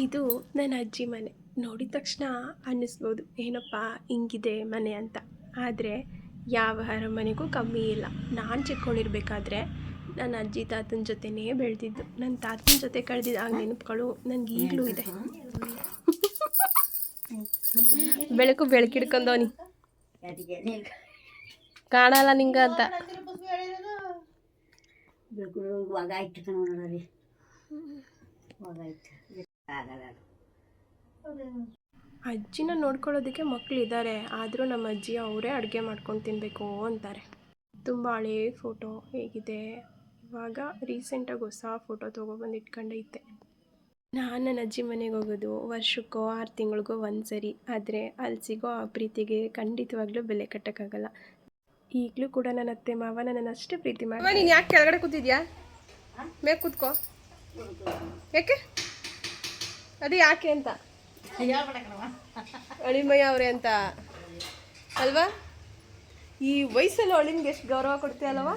ಇದು ನನ್ನ ಅಜ್ಜಿ ಮನೆ. ನೋಡಿದ ತಕ್ಷಣ ಅನ್ನಿಸ್ಬೋದು ಏನಪ್ಪ ಹಿಂಗಿದೆ ಮನೆ ಅಂತ. ಆದರೆ ಯಾವ ಅರಮನೆಗೂ ಕಮ್ಮಿ ಇಲ್ಲ. ನಾನು ಚಿಕ್ಕವಳಿರ್ಬೇಕಾದ್ರೆ ನನ್ನ ಅಜ್ಜಿ ತಾತನ ಜೊತೆನೇ ಬೆಳೆದಿದ್ದು. ನನ್ನ ತಾತನ ಜೊತೆ ಕಳೆದಿದ್ದ ಆ ನೆನಪುಗಳು ನನಗೆ ಈಗಲೂ ಇದೆ. ಬೆಳಕಿಡ್ಕೊಂಡವನಿ ಕಾಣಲ್ಲ ನಿಂಗ ಅಂತ. ಅಜ್ಜಿನ ನೋಡ್ಕೊಳ್ಳೋದಕ್ಕೆ ಮಕ್ಕಳಿದ್ದಾರೆ, ಆದರೂ ನಮ್ಮ ಅಜ್ಜಿ ಅವರೇ ಅಡುಗೆ ಮಾಡ್ಕೊಂಡು ತಿನ್ನಬೇಕು ಅಂತಾರೆ. ತುಂಬ ಹಳೇ ಫೋಟೋ ಹೇಗಿದೆ, ಇವಾಗ ರೀಸೆಂಟಾಗಿ ಹೊಸ ಫೋಟೋ ತೊಗೊಬಂದು ಇಟ್ಕೊಂಡೈತೆ. ನಾನು ನನ್ನ ಅಜ್ಜಿ ಮನೆಗೆ ಹೋಗೋದು ವರ್ಷಕ್ಕೋ 6 ತಿಂಗಳಿಗೋ ಒಂದು ಸರಿ. ಆದರೆ ಅಲ್ಲಿ ಸಿಗೋ ಆ ಪ್ರೀತಿಗೆ ಖಂಡಿತವಾಗ್ಲೂ ಬೆಲೆ ಕಟ್ಟೋಕ್ಕಾಗಲ್ಲ. ಈಗಲೂ ಕೂಡ ನನ್ನ ಅತ್ತೆ ಮಾವ ನನ್ನನ್ನು ಅಷ್ಟೇ ಪ್ರೀತಿ ಮಾಡಿ. ನೀನು ಯಾಕೆ ಕೆಳಗಡೆ ಕೂತಿದ್ಯಾ? ಮೇಲೆ ಕೂತ್ಕೋ. ಯಾಕೆ ಅದು ಯಾಕೆ ಅಂತ ಅಳಿಮಯ್ಯ ಅವರೇ ಅಂತ ಅಲ್ವಾ? ಈ ವಯಸ್ಸಲ್ಲಿ ಅಳಿನ್ಗೆ ಎಷ್ಟು ಗೌರವ ಕೊಡ್ತೀಯಲ್ಲವ?